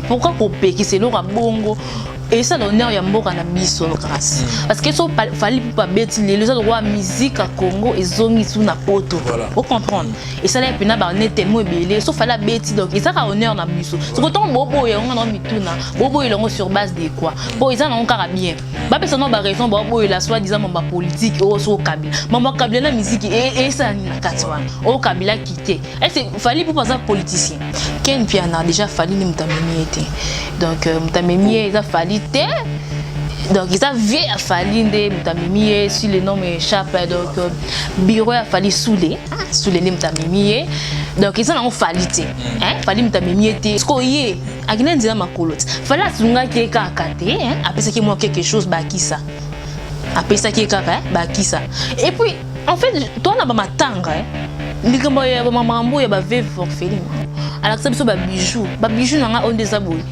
Pourquoi qu'on paye qui c'est le bongo et ça l'honneur y a mort en biso grâce parce que ça fallait pas bête les droits musique à Congo et zongi sous na poto vous comprendre et ça là pena ba net tellement belé sauf fallait bête donc et ça a honneur na biso c'est pourtant bobo et on a mituna bobo il est sur base de quoi bon ils en ont encore bien ba personne ba raison bobo il a soit disant ma politique au so kabila maman kabila la musique et ça na katwa au kabila quitté et c'est fallait pour passer politicien Ken Piana déjà fallu ni mutamemi était donc mutamemi il a fallu donc ils avaient à fallu de mutamemi sur le nom échappe donc bureau a fallu sous les mutamemi donc ils ont fallu hein fallu mutamemi était ce koyé akina ndira makolo fallait atunga ke kakate hein après ça qui moi quelque chose bakisa après ça qui kaka bakisa et puis en fait toi na ba matanga hein likambo ya maman ya ba veuve orpheline alors ça biso ba bijou nanga on des aboy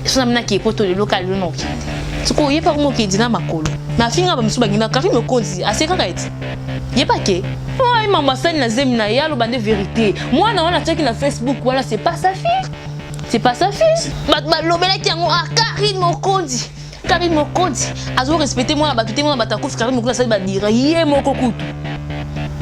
so na ki poto le local no ki tuko ye pa mo ki dina makolo na finga ba misu ba ngina kari me konzi aseka ka eti ye pa ke ay mama sani na zemi na yalo bande vérité moi na wana check na Facebook voilà c'est pas sa fille ba lobela ki yango Karine Mokonzi azo respecter moi ba tuté moi ba takouf Karine Mokonzi ça ba dire ye moko kutu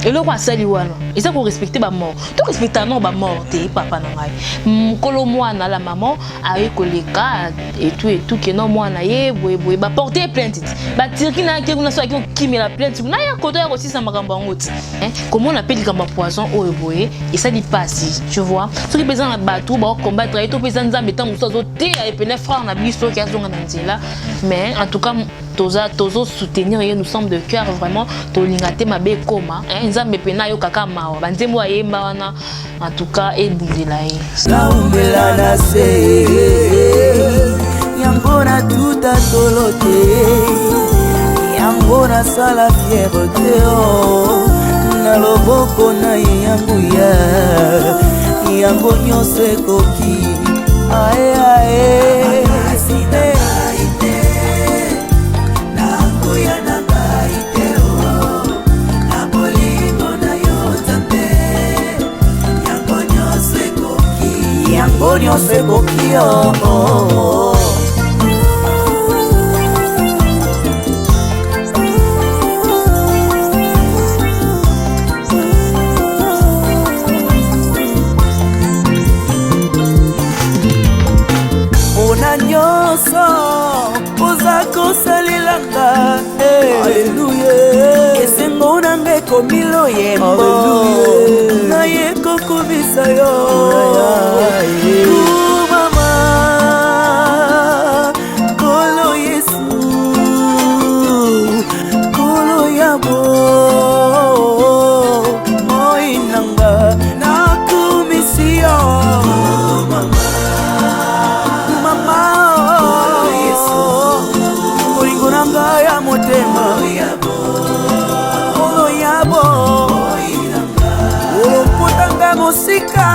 et le roi sali wana et ça pour respecter ba mort tout respecter non ba mort te papa na ngai kolo mwana la maman aye koleka et tout que non mwana ye boye ba porter plainte ba tirki na ke kuna so ki kimi la plainte na ya koto ya aussi ça makamba ngoti hein comment on appelle kamba poison o boye et ça dit pas si tu vois ce qui besoin ba tout ba combattre et tout besoin nzambe tant muso zo te ya epene frère na biso ki azonga na nzela mais en tout cas tozo soutenir et nous sommes de cœur vraiment to lingate mabe koma hein nzambe pena yo kaka mawa banzembo ayemba wana en tout cas et bundela ye laumela na se yambona tout a tolote yambona sala fierté na loboko na yangu yango nyose koki ae Bonio se coquio Ona nyoso Ozako salilanga Alleluia Esengo nange komilo yembo Alleluia Na yeko kubisa yo Mama Kolo Yesu Kolo Yabo Moinanga Nakumisio Mama Olingonanga ya motema Kolo Yabo Oloputanga musika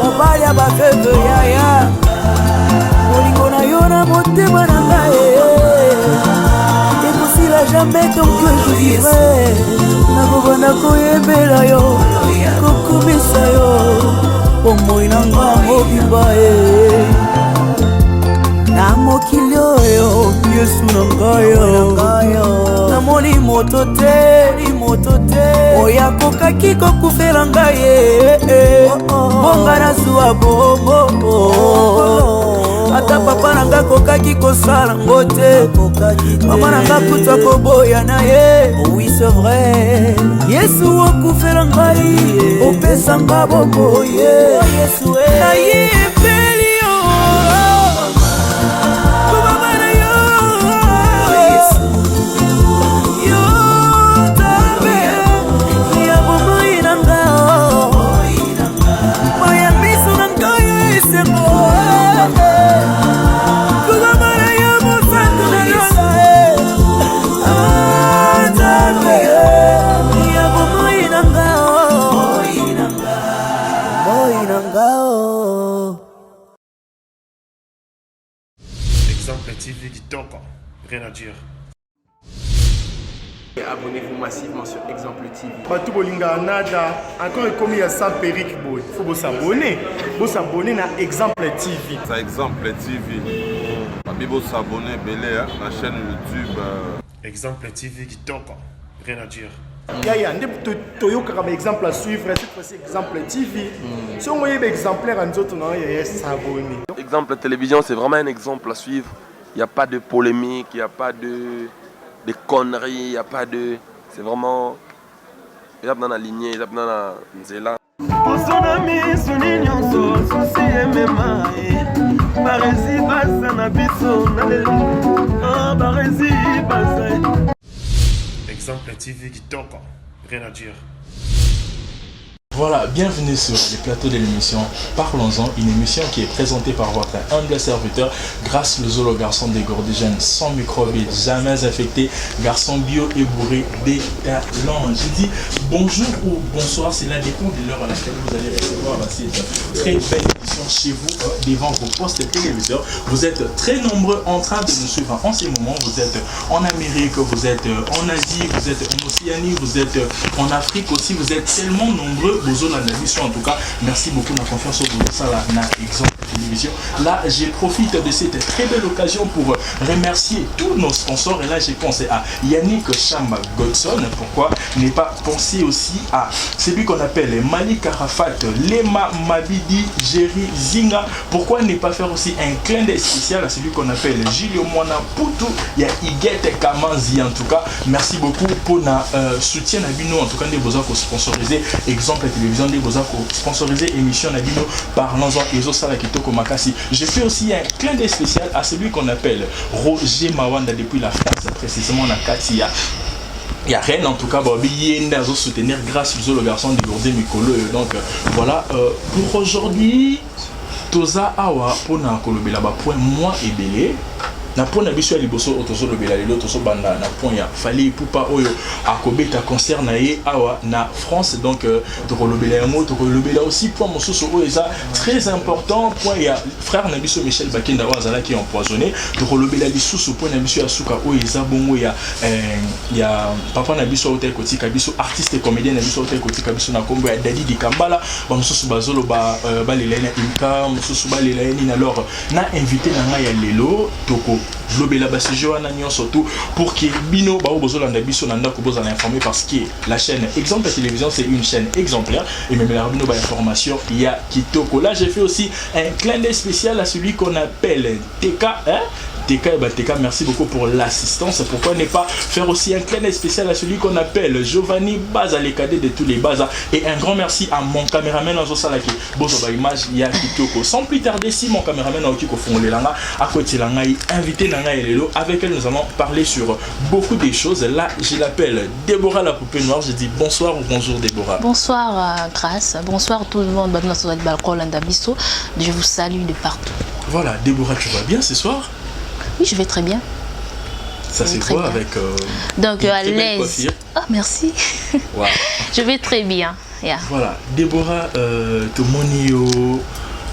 Mobali ya baveuve yaya Molingo na yo na motema na ngai ekosila jamais tant que je vivrai nakobanda koyembela yo kokumisa yo bomoi na nga mobimba na mokili oyo Yesu na ngai namoni moto te oya kokaki kokufela ngai bonga nazwa bobo ata papa nanga kokaki kosala ngo te mama nanga kutwa koboya na ye oui c'est vrai Yesu okufela ngai opesa nga bobo Yesu na ye Et abonnez-vous massivement sur Exemple TV. Batou Bolinga Nada, encore comme il y a 100 périques, il faut s'abonner. Vous s'abonner à Exemple TV. C'est Exemple TV. Vous s'abonner à la chaîne YouTube. Exemple TV qui toque, rien à dire. Il y a un exemple à suivre, cette fois-ci Exemple TV. Si on voit un exemplaire en autres, il y a s'abonner. Exemple télévision, c'est vraiment un exemple à suivre. Il n'y a pas de polémique, il n'y a pas de conneries, il n'y a pas de... C'est vraiment... Il y a dans la lignée, il y a dans la nzela. Exemple TV qui toque, rien à dire. Voilà, bienvenue sur le plateau de l'émission Parlons-en, une émission qui est présentée par votre humble serviteur, grâce le Zolo garçon des Gordéjeunes, sans microbe, jamais affecté, garçon bio et bourré des talents. Je dis bonjour ou bonsoir, cela dépend de l'heure à laquelle vous allez recevoir cette très belle émission chez vous, devant vos postes téléviseurs. Vous êtes très nombreux en train de nous suivre en ce moment. Vous êtes en Amérique, vous êtes en Asie, vous êtes en Océanie, vous êtes en Afrique aussi, vous êtes tellement nombreux. En tout cas, merci beaucoup de la confiance au boulot. Ça, là, Exemple Télévision. Là, je profite de cette très belle occasion pour remercier tous nos sponsors. Et là, j'ai pensé à Yannick Chamba Godson. Pourquoi ne pas penser aussi à celui qu'on appelle Malik Arafat, Lema Mabidi, Jerry Zinga. Pourquoi ne pas faire aussi un clin d'œil spécial à celui qu'on appelle Gilio Mwana Poutou. Il y a Iguette Kamanzi. En tout cas, merci beaucoup pour notre soutien à Bino. En tout cas, nous avons sponsorisé Exemple Télévision, nous avons sponsorisé émission Nabino Parlons-en et Zosala Kitoko Makasi. Je fais aussi un clin d'œil spécial à celui qu'on appelle Roger Mawanda depuis la France, précisément la Katia. Il y a rien en tout cas, il y a soutenir grâce au garçon de Gourdé Mikolo. Donc voilà, pour aujourd'hui, Toza Awa pour na kolobela ba point moi et belé. Na point na biso ya liboso otozo lobela lelo tozo banda na point ya fali pupa oyo akobeta concert na ye awa na France. Donc to lobela yango to lobela aussi point mosusu oyo eza très important point ya frère na biso Michel Bakenda wazala qui est empoisonné. To lobela lisusu point na biso ya suka oyo eza bongo ya papa na biso hotel kotika biso artiste et comédien na biso hotel kotika biso na kombo ya Dadi Dikambala ba mosusu bazolo ba lelena imka mosusu ba lelena alors na invité na nga ya lelo toko lobela basijo wana surtout pour que bino ba bozolanda biso na ndako bozala informé parce que la chaîne Exemple Télévision c'est une chaîne exemplaire et même la bino ba information il y a kitoko. Là j'ai fait aussi un clin d'œil spécial à celui qu'on appelle TK TK, merci beaucoup pour l'assistance. Pourquoi ne pas faire aussi un clin d'œil spécial à celui qu'on appelle Giovanni Baza, les cadets de tous les Baza. Et un grand merci à mon caméraman en Zosalaki. Bozoba image ya kitoko. Sans plus tarder, si mon caméraman a okiko fongolé langa, à côté langa, invité langa et lelo, avec elle nous allons parler sur beaucoup de choses. Là, je l'appelle Déborah la poupée noire. Je dis bonsoir ou bonjour Déborah. Bonsoir Grâce. Bonsoir tout le monde. Je vous salue de partout. Voilà, Déborah, tu vas bien ce soir? Oui, je vais très bien. Ça c'est quoi avec donc à l'aise. Ah merci. Wow. Je vais très bien. Yeah. Voilà, Déborah Tomonio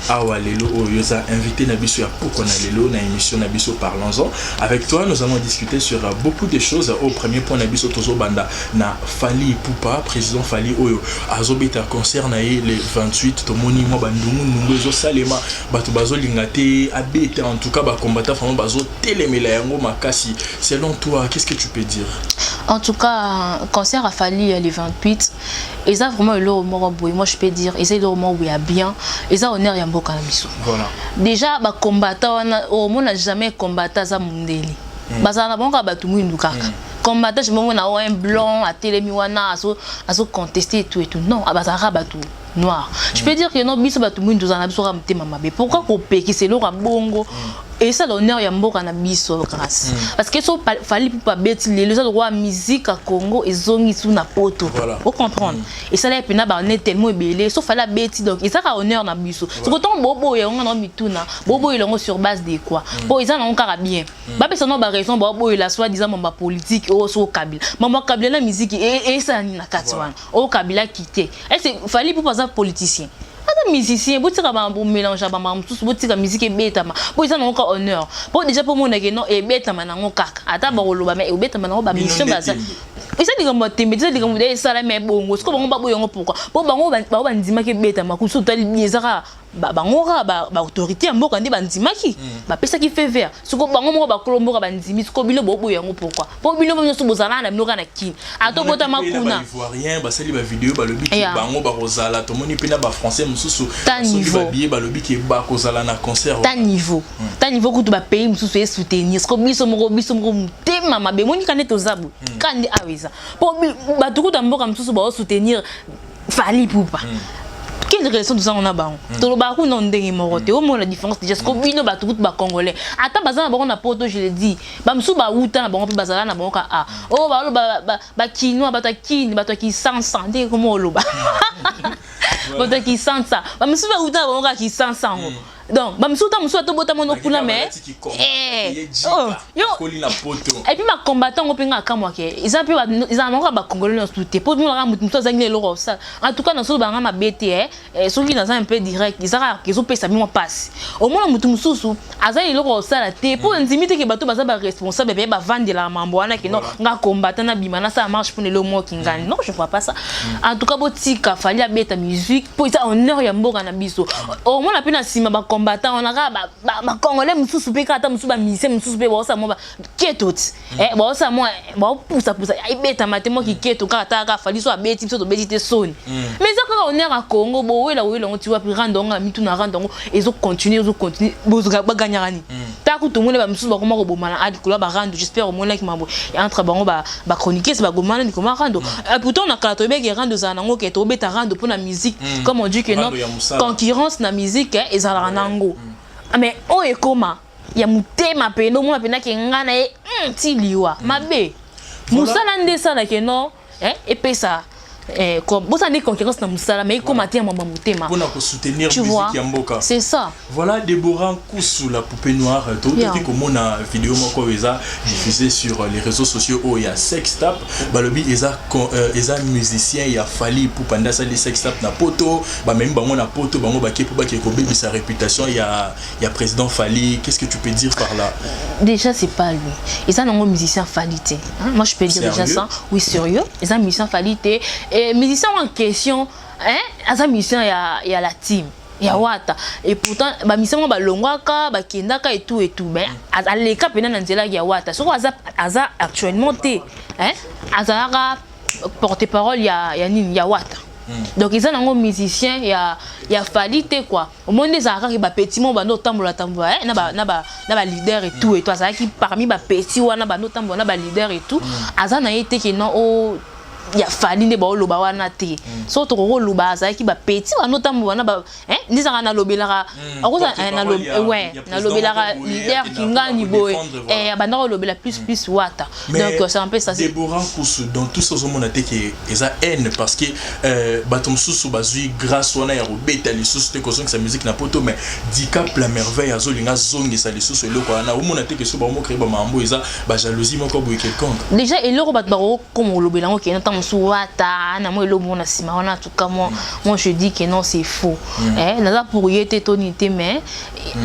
Awa Lelo Oyoza invité Nabiso ya Poko na Lelo na émission Nabiso Parlons-en. Avec toi, nous allons discuter sur beaucoup de choses. Au premier point Nabiso Tozo Banda na Fali Poupa, président Fali Oyo azobeta concert na le 28 tomoni mo bandungu nungo salema batu bazo lingate abeta en tout cas ba combattant vraiment bazo telemela yango makasi. Selon toi, qu'est-ce que tu peux dire? En tout cas, concert a fallu le 28. Et ça vraiment le moment où moi je peux dire, et c'est le moment où il y a bien, et ça honneur yamboka na biso. Voilà. Déjà ba combattant au monde n'a jamais combattu za mundeli. Baza na bonka batu mwindu kaka. Combattant je me na un blanc à telemiwana aso contester et tout. Non, abazara batu noir. Je peux dire que non biso batu mwindu za na biso ka mtema mabe. Pourquoi ko peki c'est le bongo? Et ça l'honneur yamboka na biso grâce. Parce que so fallait pas bêter les roi musique à Congo et zongi sous na poto. Vous comprendre? Et ça là pena ba on est tellement belé, so fallait bêter donc et ça a honneur na biso. C'est pourtant bobo et on a mituna. Bobo il est sur base de quoi? Bon ils en ont encore bien. Ba personne ba raison bobo il a soit disant mon politique au so Kabila. Maman Kabila la musique et ça ni na katwan. Au Kabila quitté. Et c'est fallait pour pas politicien. Musicien, vous tirez un bon mélange à maman, vous tirez la musique et bête, vous avez encore honneur. Pour déjà pour mon non et bête, maintenant on cac. Attends, bon le mais bête, maintenant on va mission eza likambo tembe eza likambo de sala mais bongo siko bango babo yango pourquoi po bango ba ndima ke beta makusu tali ezaka bango ba autorité mboka ndi bandimaki ba pesa ki fait vert siko bango moko ba kolomboka ba ndimi siko bino bobo yango pourquoi po bino bino so bozala na binoka na kin ato bota makuna ivoirien ba sali ba vidéo ba lobi ki bango ba rozala to moni pena ba français mususu ta niveau ba billet ba lobi ki ba kozala na concert ta niveau kutu ba pays mususu e soutenir siko biso moko tema mabe moni kaneto zabu kandi aweza po ba tukuta mboka mususu ba soutenir Fally Ipupa. Quelle raison tout ça on a bango to lo ba ku non ndenge moko te au moins la différence déjà ce que bino ba tout ba congolais ata bazana bango na poto je le dis ba msu ba uta na bango pe bazala na bango ka oh ba kinois ba to kini ba to ki sansa ndenge comment lo ba ba to ki sansa ba msu ba uta na bango ka ki sansa donc ba msu ta msu to bota mono kuna mais et puis ma combattant on penga kamwa ke ils ont ba congolais na tout pour nous la mutu zangi le ça en tout cas na so ba nga ma BT soki dans un peu direct izaka kezo pesa mi mo passe au moins mutu mususu azali loko sala te pour intimité ke bato baza ba responsable be ba vendre la mambo wana ke non nga combattant na bimana ça marche pour le mot kingani non je vois pas ça en tout cas botika Fally abeta musique pour ça honneur ya mboka na biso au moins la pena sima ba combattant on a ba congolais mususu pe kata mususu ba musicien mususu pe ba ça mo ba ketoti ba ça mo ba poussa ibeta matemo ki keto kata ka Fally so abeti so to beti te soni mais ça quand on est à Congo bo wela tu vas rendre on mitu na rendre ezo continuer bozo ba gagnarani ta ku tumule ba mususu ba koma ko bomana adi kula ba rendre j'espère au moins là ki mambo entre bango ba chroniquer c'est ba gomana ni koma rendre pourtant on a kala to be ki rendre za nango ke to beta rendre pour la musique comme on dit que non concurrence na musique ezala nango mais o e koma ya mutema pe no mona pena ke ngana e tiliwa mabe musala ndesa ke non et pesa comme vous avez concurrence dans Moussala mais comment dire maman mutema pour soutenir musique ya mboka c'est ça voilà Déborah Koussou la poupée noire tout dit comme on a vidéo moko eza diffusé sur les réseaux sociaux où il y a Sextap balobi eza musicien ya Fally Ipupa ndasa les Sextap na poto ba même bango na poto bango ba kepo ba ko bébi sa réputation il y a président Fally qu'est-ce que tu peux dire par là déjà c'est pas lui ils sont un musicien Fally té moi je peux dire déjà ça oui sérieux ils sont musicien Fally té et musicien en question asa musicien ya la team ya wata et pourtant ba musicien ba longwaka ba kendaka et tout mais aleka pena na nzela ya wata soko aza actuellement té azara porte-parole ya nini ya wata donc ils ont un musicien ya Fally té quoi au monde des arts ba petit mo ba no tambola na ba leader et tout ça qui parmi ba petit wana ba no tambola ba leader et tout azana été que non o ya Fally ne ba loba wana te so to ko loba za ki ba petit wa notambo wana ba ndizaka na lobelaka akoza na lobelaka leader kingani boy banda ko lobela plus wata donc c'est un peu ça Déborah Koussou dans tout ce monde te que eza haine parce que batom susu bazui grâce wana ya robeta les susu te ko zonga sa musique na poto mais Dicap la merveille azolinga zongi sa les susu eloko wana o mona te que so ba mo créer ba mambo eza ba jalousie moko boy quelconque déjà eloko bat ba ko comme lobela ngo ke Souata, na moi le monde a en tout cas moi je dis que non c'est faux. Naza pour y était tonité mais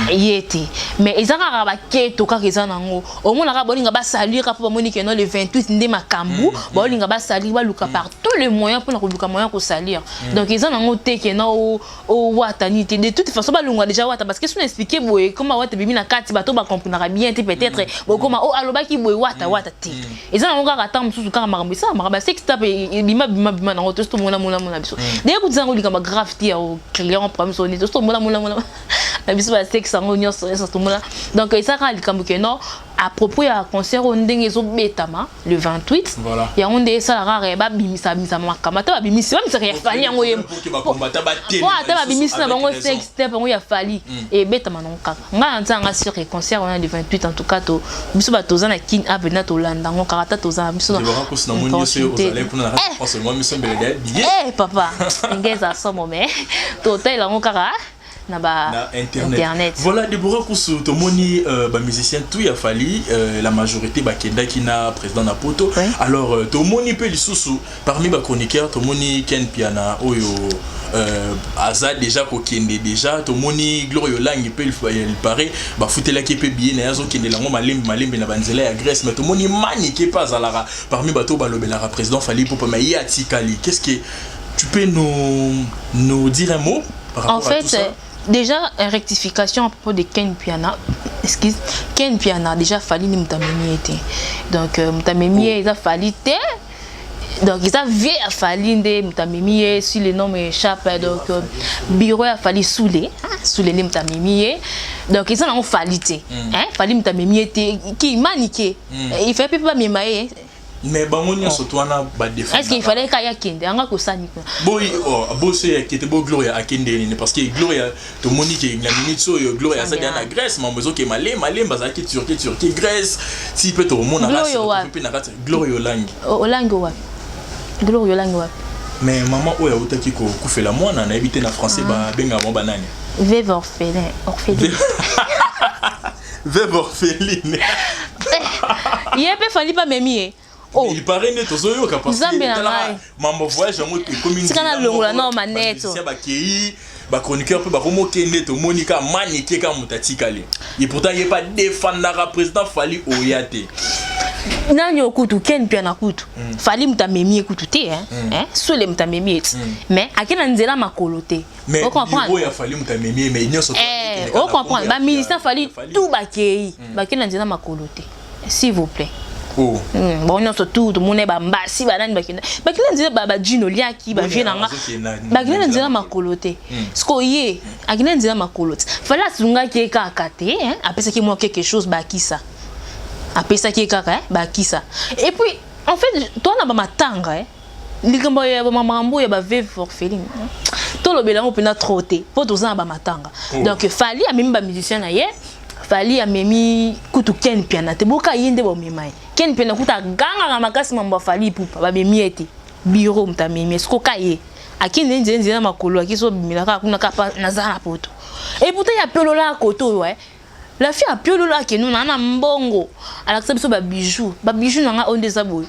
y était. Mais ils ont raba keto ka keza nango. Au moins la bolinga ba saluer ka pour monique non le 28 ndé makambu, bolinga ba saluer ba luka par tous les moyens pour na luka moyen ko saluer. Donc ils ont nango te que non au watanité de toute façon ba lunga déjà wata parce que si on expliquer boy comment wata bibi na kati bato ba comprendre bien peut-être comment oh aloba ki boy wata te. Ils ont nango ka tam susu ka makambu ça maraba Sextap bima na hoto sto mona biso dès que vous ngoli kama graffiti au client problème sonné sto mona na biso ba sexe ngo nyos sto mona donc ça ka likambu ke non à propos ya concert on ndenge zo betama le 28 voilà ya onde ça rare ba bimisa makama ta ba bimisa ya Fally ngo yem ta ba bimisa na bango Sextap ngo ya Fally et betama non kaka nga nzanga sur le concert on le 28 en tout cas to biso ba toza na kin avenue to landa ngo karata toza biso papa ingeza somo mais total la ngokara na ba internet voilà Déborah Koussou to moni ba musicien tout ya Fally la majorité ba kenda ki na président na poto alors to moni pe lisusu parmi ba chroniqueurs to moni Ken Piana oyo aza déjà kokende déjà to moni Gloria Yolang peut il paraît ba futela qui peut bien na yazo kende lango malembe na banzela ya Grèce mais to moni mani qui pas alara parmi bato balobela président Fally Ipupa mais ya tikali. Qu'est-ce que tu peux nous dire un mot par rapport à tout ça? Déjà, une rectification à propos de Ken Piana. Excuse, Ken Piana, déjà, Fally ni Moutamemi était. Donc, Moutamemi, il a fallu te. Donc, il a vu à Fally de Moutamemi, si le nom m'échappe. Donc, bureau a fallu sous les Moutamemi. Donc, ils ont fallu te. Fally Moutamemi était qui maniqué. Il fait pas m'aimer. Mais bangonia surtout ana ba défendre. Est-ce qu'il fallait qu'il y ait kende anga ko sani ko boy bo c'est qui était beau Gloria akende parce que Gloria to monique la minute so Gloria ça dans la Grèce mais besoin que malé baza qui Turquie Grèce si peut au monde na Gloria Yolang Olango wa Gloria Yolang wa mais maman oya utaki ko kufela mwana na éviter na français ba benga bon banane veuve orphelin veuve orpheline yépe Fally pas memie. Oh, il paraît net aux oyo capacité. Maman voyage en mode commune. C'est quand longola non manette. C'est ba kei, ba chroniqueur peut ba romo kende to Monica manique ka mutati kale. Et pourtant il est pas défendre président Fally oyate. Nani okutu Ken Piana kutu. Fally Moutamemi kutu te sous les Moutamemi. Mais akena nzela makolote. Mais bureau ya Fally Moutamemi mais il surtout. On comprend. Ba ministère Fally tout ba kei. Ba kena nzela makolote. S'il vous plaît. Oh. Bon on surtout tout monde ba mbasi ba nani bakina nzela ba jino liaki ba vie nanga bakina nzela makolote sko ye akina nzela makolote fala sunga ki kaka te apesa ki moi quelque chose bakisa apesa ki kaka bakisa et puis en fait toi na ba matanga likambo ya ba mamambo ya ba veuve orpheline to lobela ngo pena troté po to za ba matanga donc Fally a même ba musicien na ye Fally a memi kutu Ken Piana te boka yende bo memai Ken Piana kuta ganga na makasi mambo Fally Ipupa ba memi ete bureau Moutamemi esko kaye akinde nzenze na makolo akiso bimilaka kuna kapa nazana poto et pourtant ya pelola koto la fille a pelola ke nous na mbongo alakisa biso ba bijoux nanga onde za boy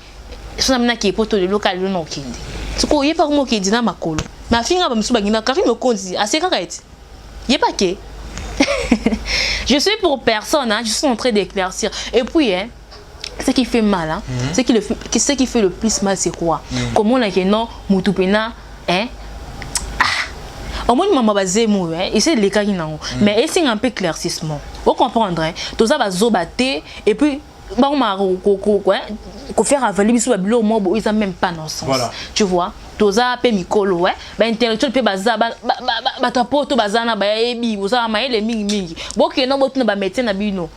so na mina ke poto le local no okinde siko yepa ko mokindi na makolo ma finga ba misuba ngina kari me konzi aseka kaiti yepa ke je suis pour personne, je suis en train d'éclaircir. Et puis, ce qui fait mal, ce qui fait le plus mal, c'est quoi? Comment on a dit non, Moutupena, au moins, maman basé mou, et c'est les cas qui n'ont. Mais c'est un peu éclaircissement. Vous comprendrez? Tout ça va zobater, et puis, bon, qu'on fait ravaler sur le bureau, moi, ils n'ont même pas non sens. Tu vois? Toza pe mikolo ba intellectuel pe baza ba ta poto bazana ba ebi oza maele mingi boke no botu na ba médecin na bino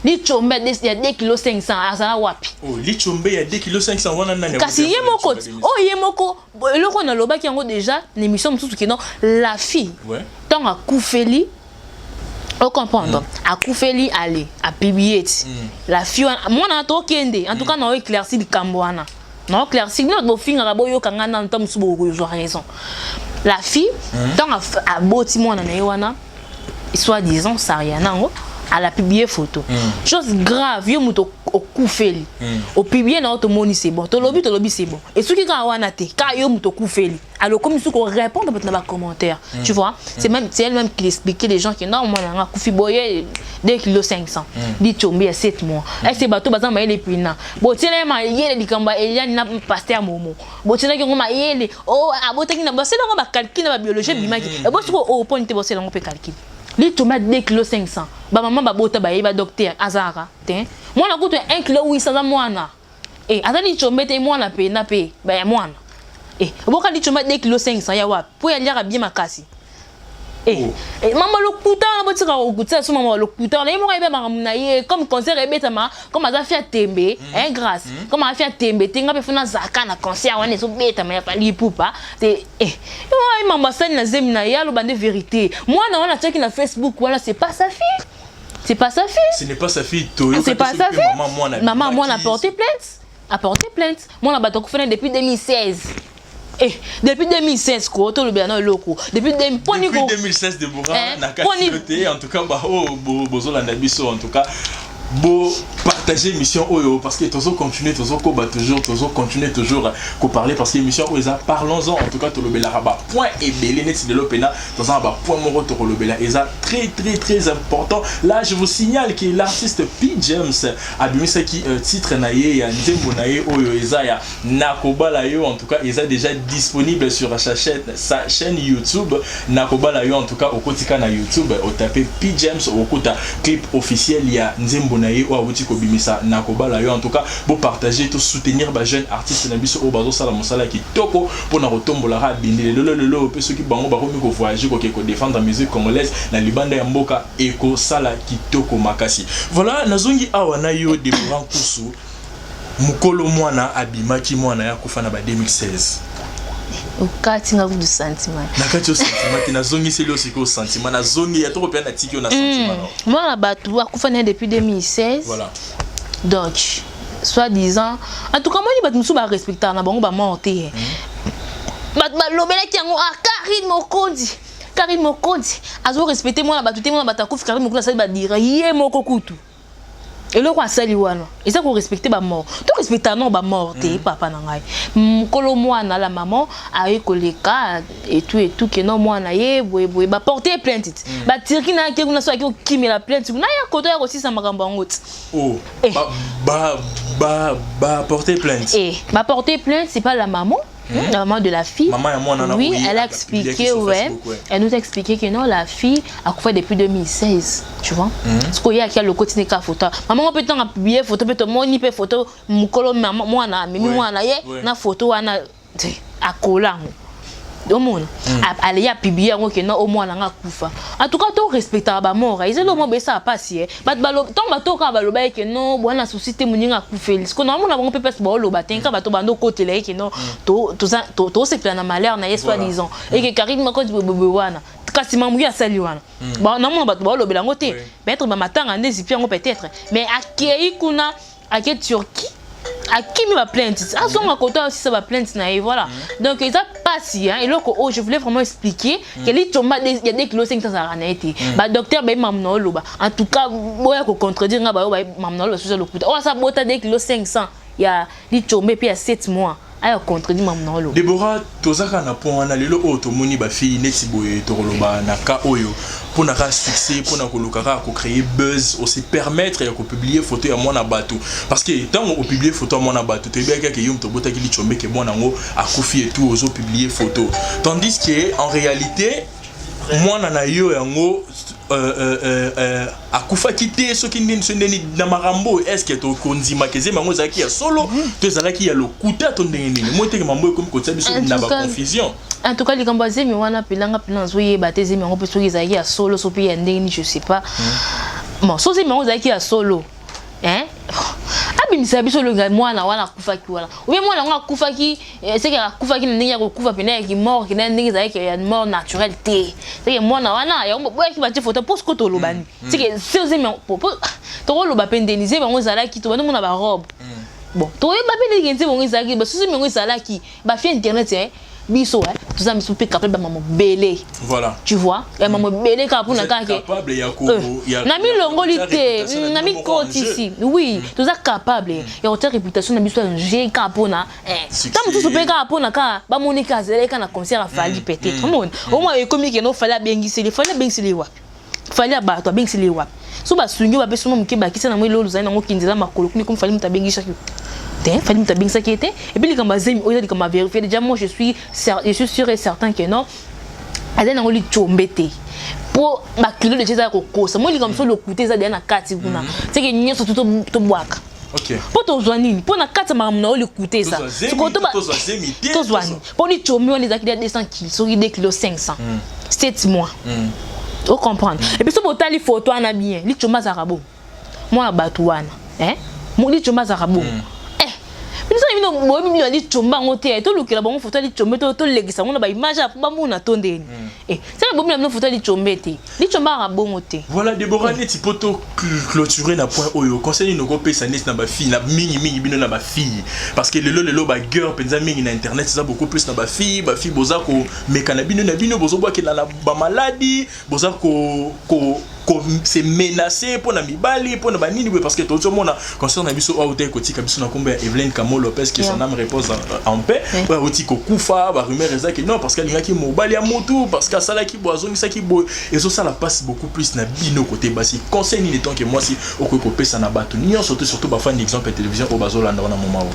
li chombe ya 2 kg 500 azana wapi li chombe ya 2 kg 500 wana nani kasi ye moko ye moko eloko na lobaki yango déjà l'émission mususu ke non la fille tant a Koufeli au comprendre a Koufeli aller a publier la fille moi na to kende en tout cas na éclairci likambo wana. Non, clair, si nous raison. La fille, tant à Botimon en soi-disant, Sariana, elle a publié photo. Chose grave, il y a au Koufeli. Au publié dans l'automobile, c'est bon. Au lobby, c'est bon. Et ce qui est wanate, car il y a au Koufeli. Alors, comme il faut répondre dans les commentaires, tu vois, c'est elle-même qui expliquait les gens qui non, moi, on a Koufi boyé 2 kg 500. Dit tombé à 7 mois. Et c'est bateau, bazan, mais il est plus là. Bon, tiens, il y a des cambas, il y a une pasteur à Momo. Bon, tiens, il y a des oh, à bout de c'est là, on va calculer la biologie, et bon, au point de bosser là, on peut calculer. Les tomates 2 kg 500. Ba maman ba bota ba yeba docteur azara. Ten. Moi na coûte 1 kg 800 mwana. Eh, atali chomete mwana pe na pe ba ya mwana. Eh, boka li chomate 2 kg 500 ya wapi? Po ya liara bien makasi. Eh, maman le couteau na botika au couteau so maman le couteau na yemo yeba makamuna ye comme concert ebetama comme azafia tembe, grâce. Comme afia tembe tinga pe funa zaka na concert wana so beta ma ya Fally Ipupa. Te maman ça na zemi na ya lo bande vérité. Moi na wana check na Facebook voilà c'est pas sa fille. C'est pas sa fille. Ce n'est pas sa fille. C'est pas sa fille. Maman moi a porté plainte. A porté plainte. Moi na bato ko fait depuis 2016. Depuis 2016 quoi to le bien loko depuis 2016 de Bora na qualité en tout cas ba bozola na biso en tout cas bo partager l'émission Oyo parce que toujours continuer toujours continuer toujours à parler parce que l'émission Oyo parlons-en en tout cas to lobela ba point et belé net de l'opéna dans un ba point moro to lobela eza très important. Là je vous signale que l'artiste P James a bimisa qui titre naie ya Nzembo naie Oyo eza ya Nakobala yo en tout cas eza déjà disponible sur sa chaîne YouTube Nakobala yo en tout cas au kotika na YouTube au taper P James au kota clip officiel il y a Nzembo naie o awuti ko bimisa Nakobala yo en tout cas pour partager tout soutenir ba jeune artiste na biso o bazo sala mosala ki toko pour na rotombola ra bindele lolo pe ceux qui bango ba komi ko voyager ko défendre la musique congolaise na libanda ya mboka eko sala ki toko makasi. Voilà nazongi awa na yo de Brankusu mukolo mwana abimaki mwana ya kufa na ba 2016 okati nga du sentiment nakati o sentiment ki nazongi seli osiko sentiment nazongi ya to kopia na tiki na sentiment mwana batu akufa na depuis 2016 voilà donc soi-disant en tout cas moi ni batu musu ba respecter na bango ba morte bat lobela ki yango Karine Mokondi azo respecter mwana batu te mwana batakufa Karine Mokondi sali ba dire ye moko kutu et le roi sali wana et ça ko respecter ba mort to respecter non ba mort te papa na ngai kolo mwana la maman aye koleka et tout que non mwana ye boye ba porter plainte ba tirki na ke kuna so ki kimela plainte na ya koto ya ko sisa makambo ngoti ba porter plainte ba porter plainte c'est pas la maman la maman de la fille. Oui, elle a expliqué, elle nous a expliqué que non, la fille a couvert depuis 2016, tu vois. Parce qu'il y a le quotidien de la photo. Maman peut t'en publier photo, peut t'en moni peut photo, mukolo moi na, mais moi na ye, na photo na à colant. Au monde, elle a publié que non au moins na kufa. En tout cas, tout respectable ba mort. Ils ont le ça passer. Bat balo, tant bato ka balo ba que non, bona société muninga kufa. Parce que normalement on peut pas se balo ba tenka bato bando côté là que non, to c'est plein de malheur na soi disant. Et que Karine Mokondi wana. Kasi mamu ya sali wana. Ba normalement bato balo belango te. Peut-être ba matanga ndezi piango peut-être. Mais akei kuna akei Turquie à qui me va plainte à son côté aussi ça va plainte et voilà donc ils a passé hein et là oh je voulais vraiment expliquer que les tomates il y a des kilos 500 à été bah docteur ben mamno loba en tout cas boya ko contredire nga ba mamno lo sur le coup oh ça bota des kilos 500 il y a les tombé puis il y a 7 mois ayo contredire mamno lo Deborah tozaka na pon na lelo auto moni ba fille neti boye to loba na ka oyo pour na ka succès pour na ko lokaka ko créer buzz aussi permettre ya ko publier photo ya mwana batu parce que tant on publier photo ya mwana batu te bien que yum to bota ki li chombe ke mwana ngo akufi et tout ozo publier photo tandis que en réalité mwana na yo yango akufa kité soki ndeni na marambo est-ce que to konzima keze mango zaki ya solo to zalaki ya lokuta to ndeni moi te mambo comme ko tsabiso na ba confusion en tout cas les gambaze mi wana pelanga zoye bateze mi ngo pe soki zaki ya solo so pe ya ndeni je sais pas bon so c'est mango zaki ya solo hein abimisa biso le gars mwana wana kufaki wala ou bien mwana nga kufaki c'est que kufaki ndenge ya kufa pena ki mort ki ndenge za ya mort naturelle te c'est que mwana wana ya boya ki bati photo pour ce que to lobani c'est que c'est aussi to loba pendeniser bango zala ki to bana mona ba robe bon to ba pendeniser bango zala ki ba susi bango zala ki ba fi internet hein biso tout ça miso peut capable ba maman belé voilà tu vois et maman belé ka pour na ka ke capable ya ko ya na mi longolité na mi côte ici oui tout ça capable et haute réputation na biso j'ai ka pour na tant tout peut ka pour na ka ba monika zele ka na concert a fallu peut-être monde au moins comme que no fallait bengisi les wa fallait ba to bengisi les wa so ba sunyo ba beso mo mkiba kisa na mo lolo za na ngo kinzela makolo kuni comme fallait mutabengisha fallait mutabengisha qui était et puis les kamazemi oza comme vérifier déjà moi je suis sûr et certain que non azana ngoli chombete pour ba kilo de chez ko kosa moi li comme ça le côté za na kati kuna c'est que nyoso to boaka OK pour to zwanini pour na kati makamna le côté ça ce ko to ba to zwani pour li chomi on les a 200 kg sur 2 kg 500 7 mois vous comprendre et puis ce botal les photos en a bien li choma za rabo moi batuana hein mo li choma za rabo nous avons dit que nous avons dit que nous avons dit que nous avons dit que nous avons dit que nous avons dit voilà Deborah neti poto clôturer na point oyo conseiller nos pesa neti na ba fille na mingi bino na ba fille parce que le ba girl penza mingi na internet ça beaucoup plus na ba fille bozako mekana bino na bino bozo boa ke na ba maladie bozako c'est menacé pour na mibali pour na banini parce que tout le monde concerne na biso auteur côté kabiso na komba Evelyn Kamo Lopez qui son âme repose en paix ba oti ko kufa ba rumeur ezaki non parce qu'elle ngaki mobali ya motu parce que ça là qui boison ça qui bo et ça la passe beaucoup plus na bino côté basi conseil ni temps que moi si okoko pesa na bato ni surtout ba fan exemple télévision au bazola na moment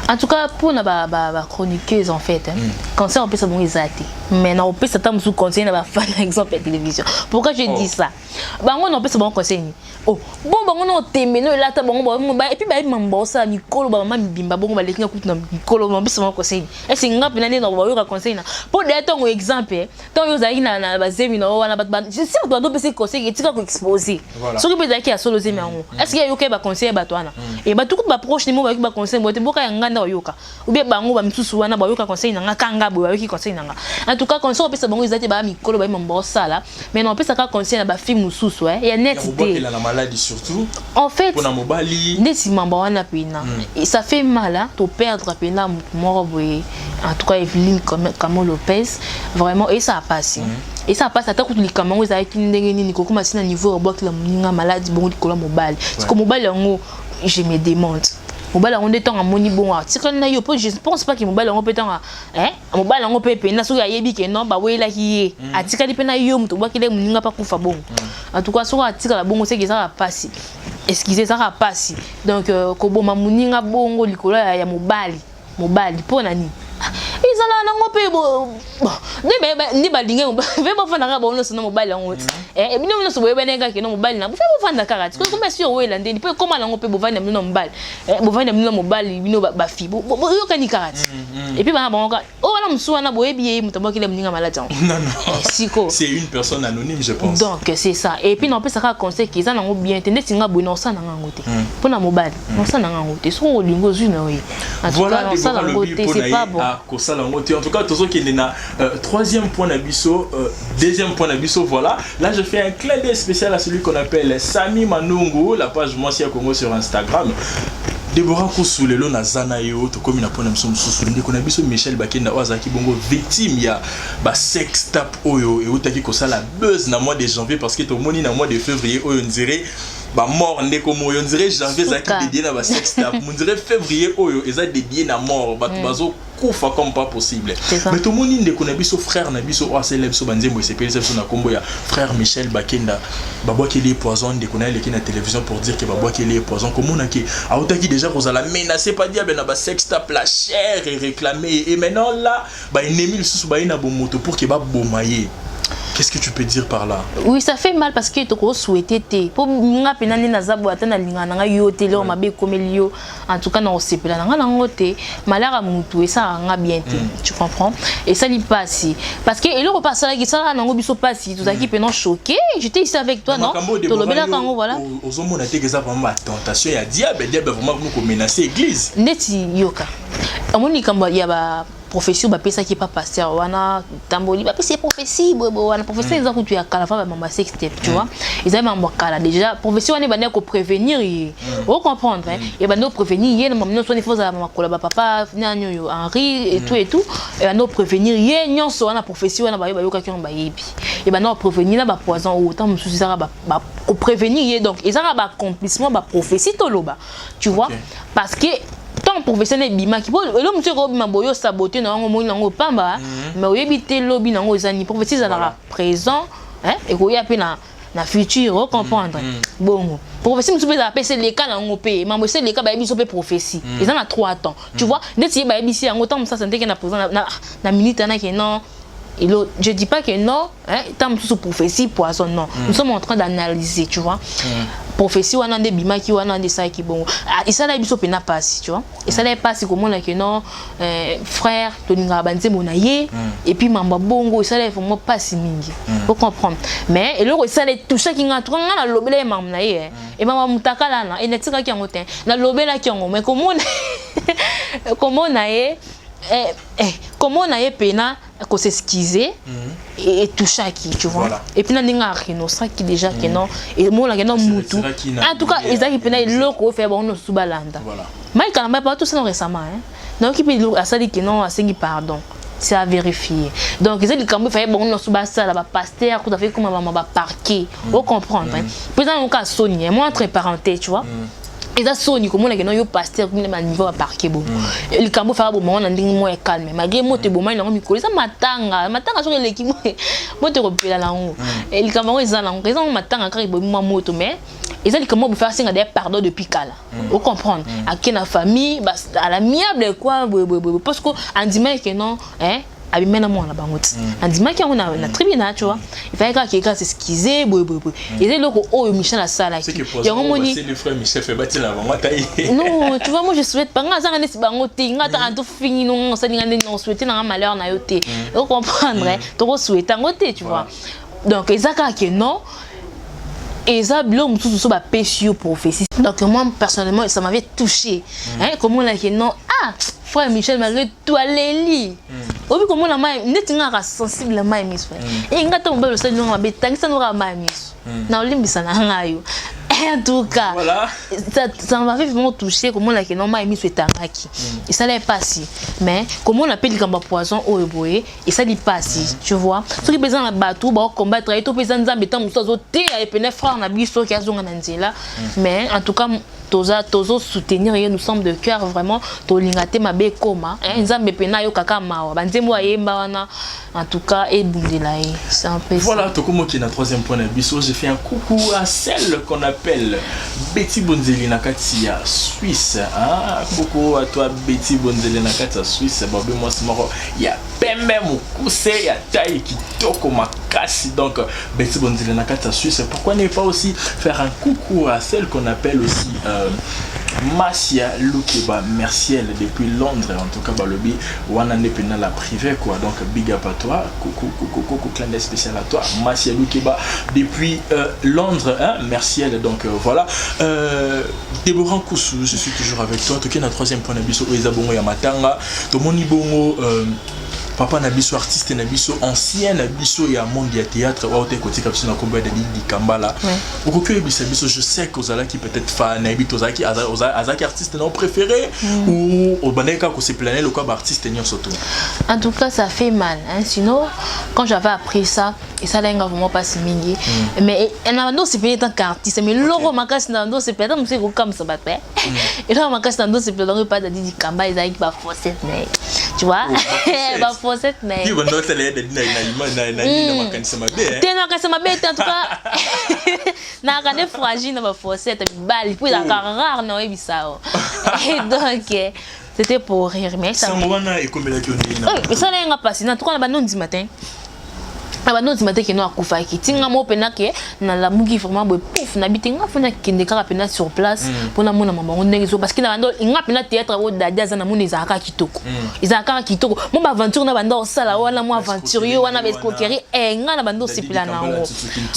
en tout cas pour na ba chroniqueuse en fait conseil on peut ça bon ezati mais na on peut ça tam sous conseil na ba fan exemple télévision pourquoi je dis ça bango non peut ça bon conseil oh bon bango non temeno la ta bango et puis ba mambo ça mikolo ba mama bimba bongo ba lekinga kutu na mikolo non peut ça bon conseil et c'est ngap na na ba yo conseil na pour des ton exemple ton yo zaki na ba zemi na wana ba je sais pas do peut conseil et tika ko exposer ce que peut zaki a solo zemi ango est-ce que yo ke ba conseil ba toana et ba tout ba proche ni mo ba conseil mo te boka nganda yoka ou bien bango ba misusu wana ba yoka conseil na kanga bo ba yoki conseil na en tout cas conseil peut ça bango ezati ba mikolo ba mambo ça là mais non peut ça conseil na ba film mususu il y a net il a la maladie surtout en fait pour na mobali ndesi mambo wana pena et ça fait mal hein to perdre pena mort en tout cas Evelyn Kamo Lopez vraiment et ça a passé et ça passe à ta les camarades ils avaient une dernière ni kokoma sina niveau au bloc la moninga maladie bon dikola mobile parce que mobile yango je me demande mobile on est en moni bon article na yo je pense pas que mobile on peut en mobile on peut pena so ya yebi ke non ba wela ki article pena yo muto ba kile moninga pa kufa bon en tout cas so article la bon c'est que ça va passer excusez ça va passer donc ko bon moninga bongo likola ya mobile pour nani izala na ngope bo ni balinge ve ba fana ka ba ono sona mobile yango bino no so boyeba nenga ke no mobile na bo fe bo fanda karati ko kuma si owela ndeni pe koma na ngope bo vanda mino mobile bo vanda mino mobile bino ba fi bo yo kani karati et puis ba bonga o wana msuwa na boyebi ye mutomba kile mninga maladi non siko c'est une personne anonyme je pense donc c'est ça et puis non peut ça ka conseil ki za nango bien tende singa bo no sa na ngote pona mobile no sa na ngote so lingo zuna we voilà no sa na ngote c'est pas bon en tout cas tout ce qui est na troisième point d'abisso deuxième point d'abisso voilà là je fais un clin d'œil spécial à celui qu'on appelle Sami Manungu la page Moisia Congo sur Instagram Deborah Kosoulelo na zana yo to comme na pona msomo susuli ko na biso Michel Bakenda ozaki bongo victime ya ba sex tap oyo et otaki ko sala buzz na mois de janvier parce que to moni na mois de février oyo on dirait ba mort ndeko mo on dirait janvier zaki dédié na ba sex tap on dirait février oyo eza dédié na mort bazo kufa comme pas possible mais to moni ndeko na biso frère na biso o célèbre biso banzembo et c'est biso na kombo ya frère Michel Bakenda babwa keli poison ndeko na leki na télévision pour dire que babwa keli poison comme on a qui a otaki déjà vous allez menacer pas dire ben na ba sex tap la chair et réclamer et maintenant là ba ennemi le sous ba ina bo moto pour que ba bomayer. Qu'est-ce que tu peux dire par là? Oui, ça fait mal parce que tu as souhaité pour nga penani na zabu atana linga nga yote le mabe komelio en tout cas na osepela nga ngote malara mutu et ça nga bien tu comprends et ça lui passe parce que et le repas ça qui ça na ngo biso passe tout ça qui penon choqué j'étais ici avec toi non to lobela kango voilà ozomona te que ça vraiment tentation ya diable vraiment ko menacer église neti yoka amoni kamba ya ba prophétie ba pesa qui pas pasteur wana tamboli ba pesa prophétie wana prophétie ils ont tout ya kala fa mama sextape tu vois ils avaient mama kala déjà prophétie wana bana ko prévenir on comprendre et bana prévenir yé maman so ne faut za mama kola ba papa nanyo yo Henri et tout et bana prévenir yé nyonso wana prophétie wana ba yoka ki on ba yebi et bana prévenir na ba poison autant mususu za ba ko prévenir yé donc ils ont ba accomplissement ba prophétie toloba tu vois parce que tant professionnel bima ki bo le monsieur ko bima boyo saboter na ngo mo nango pamba mais oyebi te lobi nango ezani prophétie za la présent et ko ya pe na futur comprendre bon prophétie musu pe za pe c'est les cas nango pe mambo c'est les cas ba biso pe prophétie ils en a 3 temps tu vois neti ba biso yango tant ça sentait que na présent na minute na que non et je dis pas que non tant sous prophétie poison non nous sommes en train d'analyser tu vois prophétie wana nde bimaki wana nde ça qui bon et ça là biso pena passe tu vois et ça là passe comme on a que non frère toninga banzembo na ye et puis mamba bongo ça là vraiment passe mingi faut comprendre mais et le ça là tout ça qui nga trop nga na lobela mam na ye et mama mutakala na et netika ki ngote na lobela ki ngo mais comment na ye comment on a pena qu'on s'excuser et tout ça qui tu vois et puis n'inga rino ça qui déjà que non et moi là que non mutu en tout cas ils arrivent pena loko faire bon no subalanda voilà mais quand même pas tout ça récemment donc il peut à ça dit que non à sengi pardon c'est à vérifier. Donc ils ont dit qu'il fallait bon sur ça là pasteur tout à fait comme maman va parquer. Vous comprenez? Par exemple au cas Sony, moi entre parenthèses, tu vois. Et ça Sony comme on a que non yo pasteur comme le niveau va parquer bon. Le cambo faire bon on a dit moi calme malgré moi te bon moi il a mis coller ça matanga sur l'équipe moi te repela là haut. Et le cambo ils ont raison matanga quand il bon moi moto mais ils ont dit comment vous faire signe des pardon depuis kala. Vous comprenez? À quelle famille à l'amiable quoi parce que on dit mais que non hein abimena moi na bangote andima ki on a na tribunal tu vois il fallait que quelqu'un s'excuser et c'est loko oh Michel la sala qui il y a moni c'est le frère Michel fait bâtir la bangote non tu vois moi je souhaite pas ngasa ngane bangote ngata to fini non ça ngane non souhaiter na malheur na yote vous comprendre to souhaiter ngote tu vois donc ezaka que non et ça blom tout ça ba péché prophétie donc moi personnellement ça m'avait touché hein comment là que non frère Michel malgré tout allez obi comment la mai neti nga sensible la mai miss frère et ngata mbelo ça nous mabe tangisa nous ra mai miss na olimbisa na ngayo en tout cas voilà ça m'avait vraiment touché comment la que non mai miss etangaki et ça n'est pas si mais comment on appelle comme poison au boye et ça dit pas si tu vois ce qui besoin la bateau ba combattre et tout besoin nzambe tant muso zote et pene frère na biso qui azonga na nzela mais en tout cas tozo soutenir et nous sommes de cœur vraiment to lingate mabe koma nzambe pena yo kaka mawa banzembo ayemba wana en tout cas et bundela c'est un peu voilà tokomo qui na troisième point na biso j'ai fait un coucou à celle qu'on appelle Betty Bonzeli na kati ya Suisse coucou à toi Betty Bonzeli na kati ya Suisse babe moi c'est maro ya pembe mukuse ya taille kitoko makasi donc Betty Bonzeli na kati ya Suisse pourquoi ne pas aussi faire un coucou à celle qu'on appelle aussi Massia Lukeba Merciel depuis Londres en tout cas balobi wana nepena la privée quoi donc big up à toi coucou clin d'œil spécial à toi Massia Lukeba depuis Londres Merciel donc voilà Déborah Koussou je suis toujours avec toi en tout cas notre troisième point d'abisso Oeza Bongo ya Matanga to moni bongo papa nabiso artiste nabiso ancien nabiso ya monde ya théâtre wa ote côté comme na combat de Didi Kambala beaucoup biso je sais que Ozala qui peut-être fan nabiso Ozaki Azaki artiste non préféré ou au baneka ko se planer le quoi artiste nyo soto en tout cas ça fait mal hein sinon quand j'avais appris ça et ça l'a vraiment pas si mingi mais on c'est pas tant qu'artiste mais loro makas nando c'est peut-être monsieur comme ça battre et là makas nando c'est peut-être pas de Didi Kambala Isaac ba forcette mais tu vois ba forcette mais il va not aller na makanisa mabe tena makanisa mabe en tout cas na kana fragile na ba forcette bali puis la rare non ebisao et donc c'était pour rire mais ça wana et comme la kionina mais ça n'a pas passé na tout on a banon du matin abano timate ke no akufa ki tinga mo pena ke na la mugi vraiment boy pouf na bitenga fona kende kaka pena sur place pona mona mama ndenge zo parce que na bando inga pena théâtre wo dadia za na mona izaka kitoko izaka kitoko mo ba aventure na bando sala wana mo aventurier wana escroquerie nga na bando sepela na ngo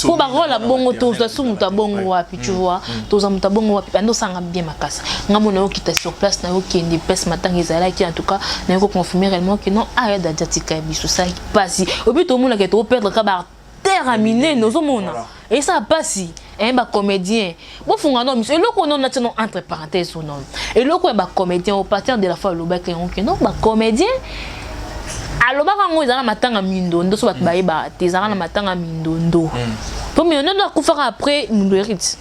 po ba rola bongo to za sumuta bongo wapi tu vois to za muta bongo wapi bando sanga bien makasa nga mona yo kita sur place na yo kende pes matanga ezala ki en tout cas na yo confirmer réellement que non aya dadia tika biso ça passe au but au monde que to perdre kabar terminé nos hommes et ça passe un ba comédien bon fonga non monsieur le qu'on a non entre parenthèses ou non et le quoi ba comédien au partir de la fois le bac que non ba comédien alors ba quand ils ont matanga mindondo so ba ba tezara na matanga mindondo pour mais on doit couper après mundo hérite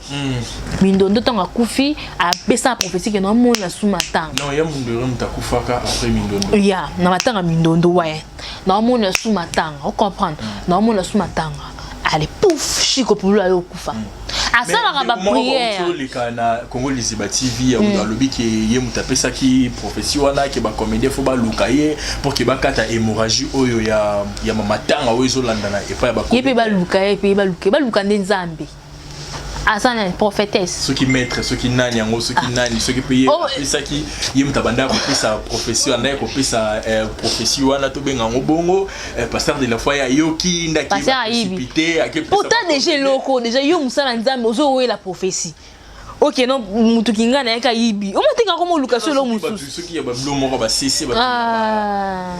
mindondo tanga kufi a pesa prophétie que non mon la sous matanga non ya mundo hérite kufaka après mindondo ya na matanga mindondo ouais non mon la sous matanga on comprend non mon la sous matanga allez pouf chiko pour la kufa à ça la ba prière les kana Congo Liziba TV au lobby qui yé mutape ça qui prophétie wana qui ba comédien faut ba lukaye pour que ba kata hémorragie oyo ya matanga oyo landana et pas ba yé pe ba lukaye pe ba lukande nzambe asana prophétesse ceux qui maître ceux qui nani yango ceux qui nani ceux qui payer ça qui yé mutabanda ko pesa prophétie wana ko pesa prophétie wana to benga ngobongo pasteur de la foi ya yoki ndaki précipité pourtant déjà loko déjà yo musala nzambe ozo oye la prophétie OK non mutu kinga na ka yibi o mo tinga ko mo location lo musu ceux qui ya ba bleu moko ba cc ba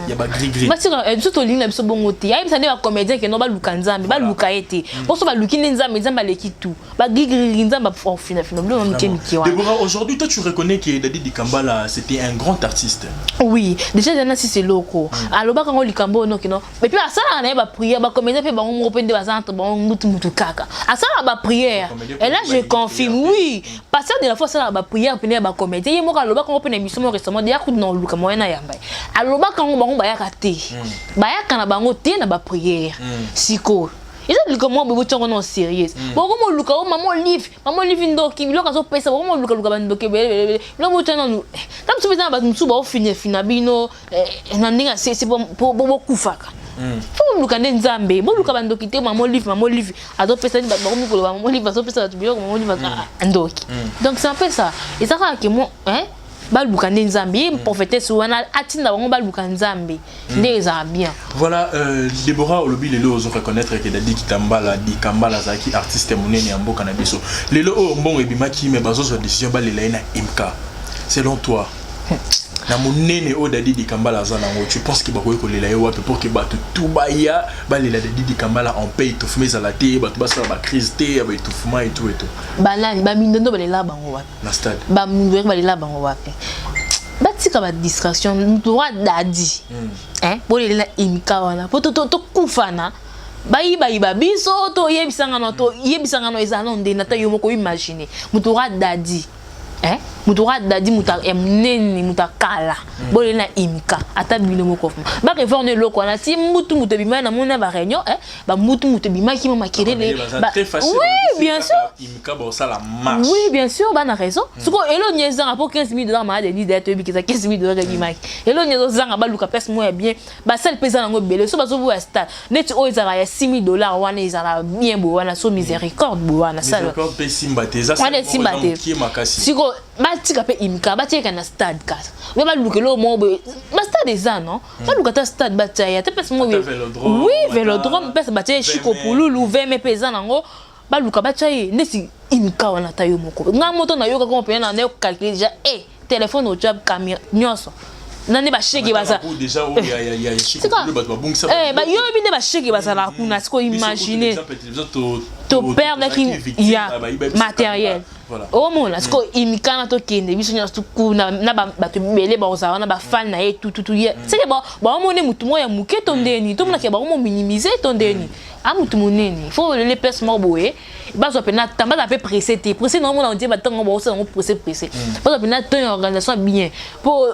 ya ba gris gris ba tira tout ligne na biso bongo te ya bisa ne ba comédien que non ba luka nzambe ba luka ete bo so ba luki nzambe nzambe leki tout ba gris gris nzambe au final bleu mo mike miki wa. Déborah, aujourd'hui toi tu reconnais que Dadi Kambala c'était un grand artiste? Oui, déjà Dana si c'est loco. Alors ba kango likambo no kino. Mais puis asala na ba prière ba comédien pe ba mo open de ba centre ba mutu kaka. Asala ba prière. Et là je confirme oui. Parce que de la fois ça ba prière pe ba comédien yemo ka loba kango pe na émission récemment dia ku no luka mo na yamba. Alors ba kango ba ba ya kate. Ba ya kana bango te na ba prière. Siko. Ils ont dit que moi, je suis sérieux. Bon, comment Luca, maman livre ndoki, il a kazo pesa, comment Luca bandoki, là vous tenez nous. Tam tu besoin de nous suba au finabino, nandinga c'est pour beaucoup faka. Faut Luca nzambe, bon Luca bandoki te maman livre, ado pesa ni maman ko maman livre, ado pesa tu bilo maman livre ndoki. Donc c'est un peu ça. Et ça que moi, hein? Baluka nzambe prophète sowana atinda bango baluka nzambe ndeza bien. Voilà, Déborah Olobi lelo ozo reconnaître que Dadi Kambala zaki artiste monene ya mboka na biso. Lelo o mbongo ebimaki me bazo zo décision ba lela na MK. Selon toi, na monene o Dadi Kambala zanango, tu penses que bakoy ko lela yo wapi pour que batu tubaya ba lela Dadi Kambala en paye tout fumer zalaté batu ba sa ba crise té ba tout fuma et tout. Balani ba mindondo ba lela bango wapi? Na stade. Ba mundu ba lela bango wapi? Batika ba distraction droit Dadi. Hein? Pour lela imika wana. Pour to kufana. Ba biso to yebisanga no ezana ndena ta yo moko imaginer. Mutura Dadi. Hein? Mutura Dadi muta emneni muta kala. Bolé na imika ata bino moko. Ba réformer loko na ti mutu bima na mona ba réunion ba mutu bima ki mama kirele. Oui, bien sûr. Imika ba ça la marche. Oui, bien sûr, ba na raison. Suko elo nyeza pour 15 000 $ ma de ni d'être bi 15 000 $ bima. Elo nyeza zanga ba luka pesa mo bien. Ba sel pesa na ngo belé so ba so voir stade. Net o ezara ya 6 000 $ wana ezara bien bo wana so miséricorde bo wana ça. Miséricorde pe simbate za. Wana simbate. Qui makasi. Siko batika pe imika batika na stade kasa mais ba lukelo mo be ba stade eza non ba lukata stade bataya te pesa mo oui vélodrome pesa bataya chiko pululu veme pesa nango ba luka bataya nesi imika wana tayo moko nga moto na yoka ko pe na ne calculer déjà téléphone au job caméra nyoso nani ba shege baza déjà o ya chiko pululu ba bungisa ba yo bine ba shege baza la kuna siko imaginer to perdre qui y a matériel. Voilà. Au moins là, ce que imika na to kende biso nya stuku na ba to belé ba oza na ba fan na et tout c'est que ba mo ne mutu mo ya muke tondeni to mona ke ba mo minimiser tondeni a mutu moneni faut les pes mo boé ba so pena tamba da pe pressé non mona on dit ba tango ba so on pressé ba so pena to organisation bien pour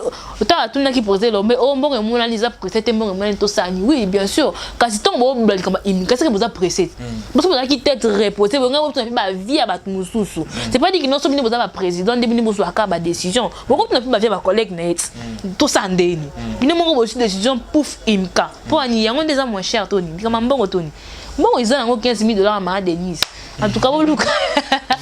ta tout na qui poser lo mais o mbongo mona lisa pressé te mbongo mona to sani oui bien sûr kasi ton bo blali kama imika c'est que vous a pressé bo so ki tête reposer bo nga bo ba vie ba mususu pas dit que non sommes nous président de nous avoir ba décision beaucoup ne peut pas faire ba collègue net tout ça ndeni bino moko aussi décision pouf imka pour ani yango déjà moins cher toni comme mbongo toni mbongo ils ont 15 000 $ ma Denise en tout cas Luka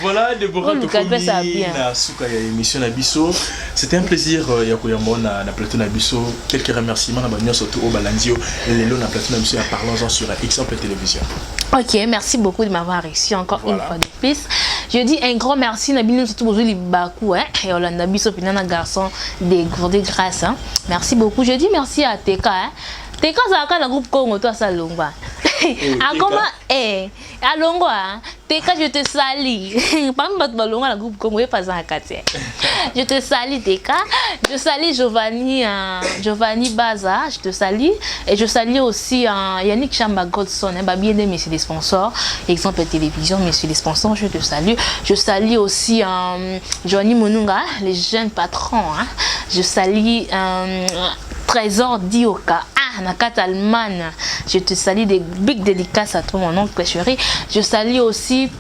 voilà Déborah na suka ya émission na biso c'était un plaisir ya koyamona na plateau na biso quelques remerciements na banyo surtout au balandio lelo na plateau na biso ya parlons-en sur Exemple Télévision. OK, merci beaucoup de m'avoir reçu encore une fois de plus. Je dis un grand merci Nabino surtout pour les Bakou hein et on a biso pinana garçon des gourdes grâce hein. Merci beaucoup. Je dis merci à TK hein. TK ça ka na groupe Congo toi ça longwa. Ah comment alongwa TK je te salue. Pas me battre longwa na groupe Congo pas ça katia. Je te salue TK. Je salue Giovanni Baza, je te salue et je salue aussi Yannick Chamba Godson hein, bien aimé messieurs les sponsors, Exemple Télévision messieurs les sponsors, je te salue. Je salue aussi Johnny Monunga, les jeunes patrons hein. Je salue Trésor Dioka Nakata Allemagne. Je te salue des big dédicaces à toi mon oncle chéri. Je salue aussi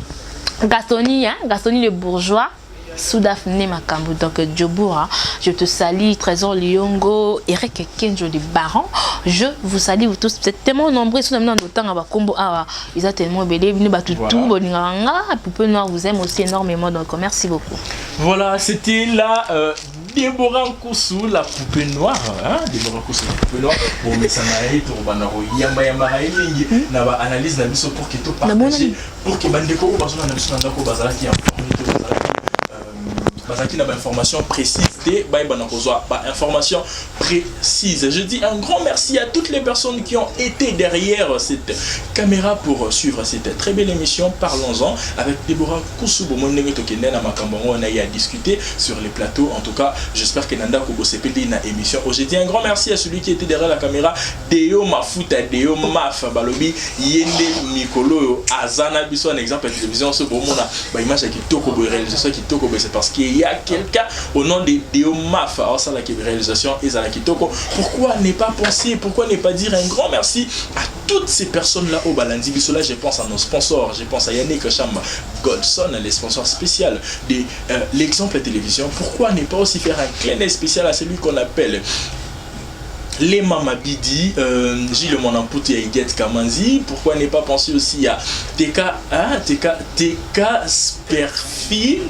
Gastoni hein, Gastoni le bourgeois. Soudaf Nemakambu, donc Djoboura, je te salue, Trésor Lyongo, Eric Kenjo de Baron, je vous salue vous tous, vous êtes tellement nombreux, ils sont dans le temps, ils ont tellement belé, venez battre tout, Boninganga, Poupée Noire vous aime aussi énormément, donc merci beaucoup. Voilà, c'était la Déborah Nkoussou, la poupée noire, hein? Déborah Nkoussou, la poupée noire, bon, mais ça n'a rien, on va analyse la mission pour que tout partage, pour que Bandeko, qui est informé, bazaki na information précise te baïbana kozwa ba information précise. Je dis un grand merci à toutes les personnes qui ont été derrière cette caméra pour suivre cette très belle émission. Parlons-en avec Déborah Kousoubo Monenge Tokende na makambango on a eu à discuter sur les plateaux. En tout cas, j'espère que Nanda Kobo CPD na émission. Je dis un grand merci à celui qui était derrière la caméra, Deo Mafuta, Deo Maf Balobi, Yende Mikolo, Azana Biso, un exemple à la télévision, ce bon monde a image qui toko réalisation qui toko, c'est parce qu'il y a quelqu'un au nom de Deo Maf, alors ça la réalisation et ça la kitoko. Pourquoi ne pas penser, pourquoi ne pas dire un grand merci à toutes ces personnes là au Balandi Biso. Là je pense à nos sponsors, je pense à Yannick Chamba, Godson, les sponsors spéciaux de l'exemple à la télévision. Pourquoi ne pas aussi faire un clin d'œil spécial à celui qu'on appelle les Mamabidi, Gilles Monamputi et Iguette Kamanzi. Pourquoi ne pas penser aussi à TK Sperfil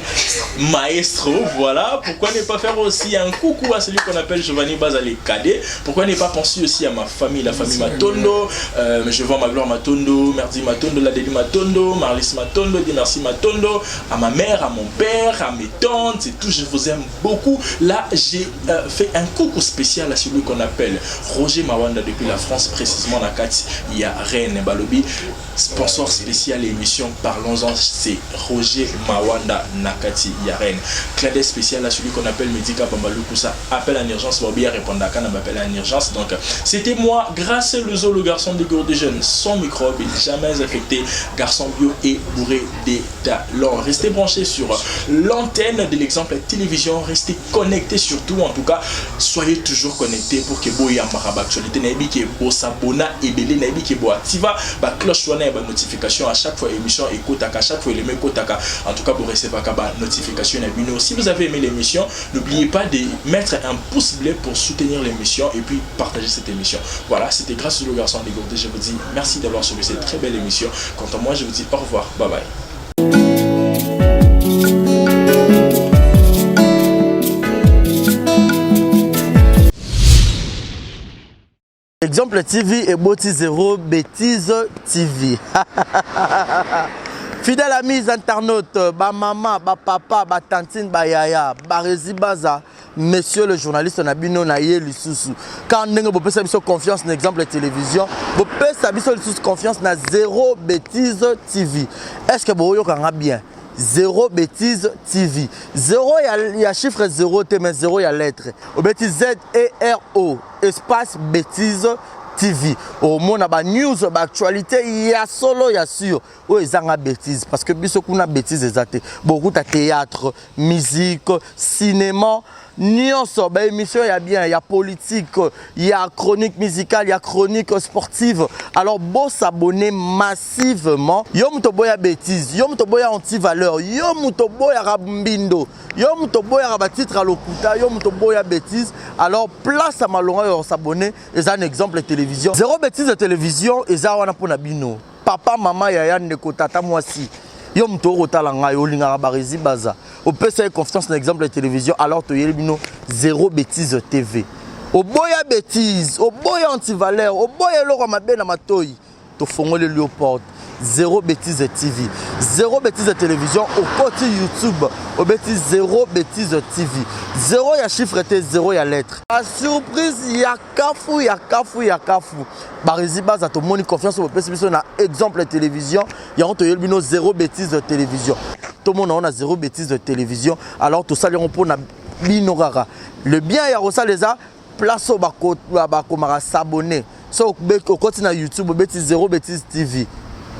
Maestro, voilà. Pourquoi ne pas faire aussi un coucou à celui qu'on appelle Giovanni Bazali Cadet. Pourquoi ne pas penser aussi à ma famille, la famille Matondo, je vois ma gloire Matondo, Merdi Matondo, la Déli Matondo, Marlis Matondo, Di Merci Matondo, à ma mère, à mon père, à mes tantes et tout, je vous aime beaucoup. Là, j'ai fait un coucou spécial à celui qu'on appelle Roger Mawanda depuis la France, précisément Nakati, il y a Rennes Balobi, sponsor spécial émission Parlons-en, c'est Roger Mawanda Nakati, il y a Rennes. Clin d'œil spécial à celui qu'on appelle Medika Bambaloukou, appel en urgence, Bobby a répondu à un appel en urgence. Donc, c'était moi, grâce à le garçon de Gourde Jeunes, sans microbe, jamais affecté, garçon bio et bourré des talents. Restez branchés sur l'antenne de l'exemple télévision, restez connectés surtout, en tout cas, soyez toujours connectés pour que vous ayez actualité naibi qui est s'abonner et belé naibi qui est activa ba cloche wana ba notification à chaque fois émission écoute à chaque fois les mêmes kotaka. En tout cas pour recevoir ba notification naibi. Si vous avez aimé l'émission, n'oubliez pas de mettre un pouce bleu pour soutenir l'émission et puis partager cette émission. Voilà, c'était grâce au garçon des Gourdés. Je vous dis merci d'avoir suivi cette très belle émission. Quant à moi, je vous dis au revoir. Bye bye. Exemple TV et Boti Zéro Bêtise TV. Fidèle amis internautes, ba maman, ba papa, ba tantine, ba yaya, ba rési baza, monsieur le journaliste Nabino Naye Lisusu. Quand vous pouvez savoir confiance dans l'exemple de télévision, vous pouvez savoir confiance dans Zéro Bêtise TV. Est-ce que vous avez bien? Zéro Bêtise TV. Zéro, il y a chiffre 0, mais 0, il y a lettre. Au bêtise Z-E-R-O, espace Bêtise TV. Au monde, il y a news, il y a actualité, il y a solo, il y a sûr. Oui, il y a bêtise. Parce que beaucoup de bêtises, beaucoup de théâtre, musique, cinéma. Nyonso, bah émission il y a bien, il y a politique, il y a chronique musicale, il y a chronique sportive. Alors bon s'abonner massivement. Yo mutoboya bêtise, yo mutoboya anti-valeur, yo mutoboya rabimbindo, yo mutoboya rabatitre à l'okuta, yo mutoboya bêtise. Alors place à malonga s'abonner, et ça un exemple de télévision. Zéro bêtise de télévision, et ça wana pona bino. Papa, maman, yaya, neko, tata, moi si. Yo mto talanga yo linga barezi baza. Au peut faire confiance dans l'exemple de télévision alors to yelbino Zéro Bêtise TV. Au boya bêtise, au boya anti-valeur, au boya loro mabe na matoi. To fongole lui porte. Zéro Bêtise TV. Zéro Bêtise de télévision au côté YouTube. Au bêtise Zéro Bêtise TV. Zéro y a chiffre T, zéro y a lettre. La surprise y a kafou, y a kafou, y a kafou. Barezi baza to moni confiance au PCB na exemple de télévision. Y a on to yelbino Zéro Bêtise de télévision. Tout le monde on a Zéro Bêtise de télévision. Alors tout ça on pour na binorara. Le bien y a rosa les a place au bako mara s'abonner. So au côté na YouTube au bêtise Zéro Bêtise TV.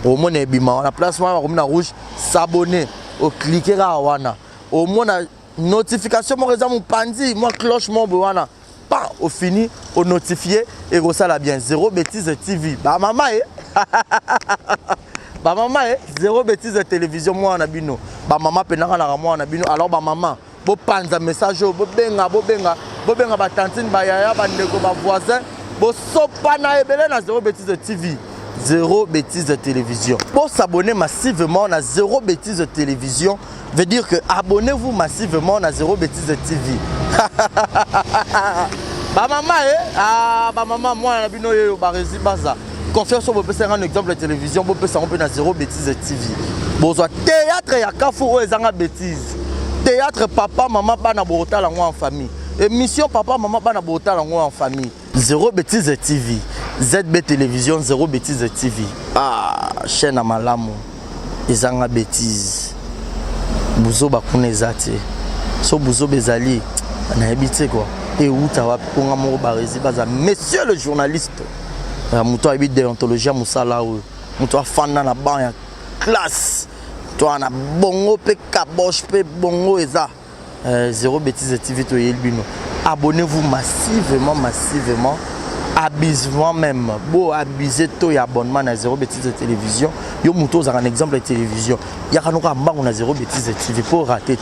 Au moins on la place on rouge s'abonner au cliquer à wana au moins notification mon réseau mon pandi moi cloche mon wana pas au fini au notifier et ça la bien Zéro Bêtise TV ba maman ba maman Zéro Bêtise de télévision moi on a bino ba maman penanga na moi on a bino alors ba maman bo panza message bo benga ba tantine ba yaya ba ndeko ba voisin bo sopa na ebele na Zéro Bêtise TV. Zéro Bêtise de télévision. Pour s'abonner massivement à Zéro Bêtise de télévision, veut dire que abonnez-vous massivement à Zéro Bêtise de TV. Bah maman, bah maman, moi, on a vu nos barezi baza. Confiance sur vous pouvez faire un exemple de télévision, vous pouvez s'en à Zéro Bêtise de TV. Bon, soit théâtre et à Kafou, ils ont bêtise. théâtre papa maman bana bota lango en famille émission papa maman bana bota lango en famille Zéro Bêtise TV ZB Télévision Zéro Bêtise TV ah chaîne à malamu ezanga bêtise buzo bakuna ezate so buzo bezali na ebité quoi et uta wa ponga mo barezi baza monsieur le journaliste muto abi déontologie musala o muto afanda na ban ya classe toi na bongo pe kabosh pe bongo eza Zéro Bêtise TV to yelbino abonnez-vous massivement abusivement même beau abuser to ya abonnement na Zéro Bêtise Télévision yo muto za un exemple de télévision ya kanoka mbango na Zéro Bêtise TV pour rater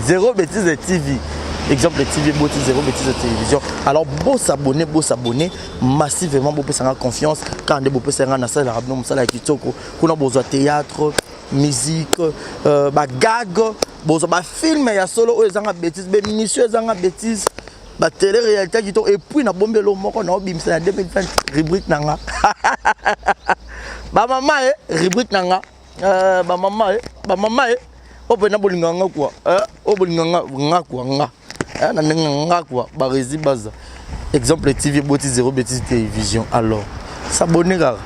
Zéro Bêtise TV exemple TV beauté Zéro Bêtise Télévision alors beau s'abonner massivement beau peut confiance quand beau peut s'enga na salle rabno musala kitoko kuna besoin théâtre musique ba gag besoin ba film ya solo ezanga bêtise be émission ezanga bêtise ba télé réalité kitoko et puis na bombelo moko na obimisa na 2020 rubrique nanga ba mama rubrique nanga ba mama opena bolinganga quoi obolinganga ngakwa nga na nga quoi barezi baza exemple TV boti Zéro Bêtise Télévision alors s'abonner car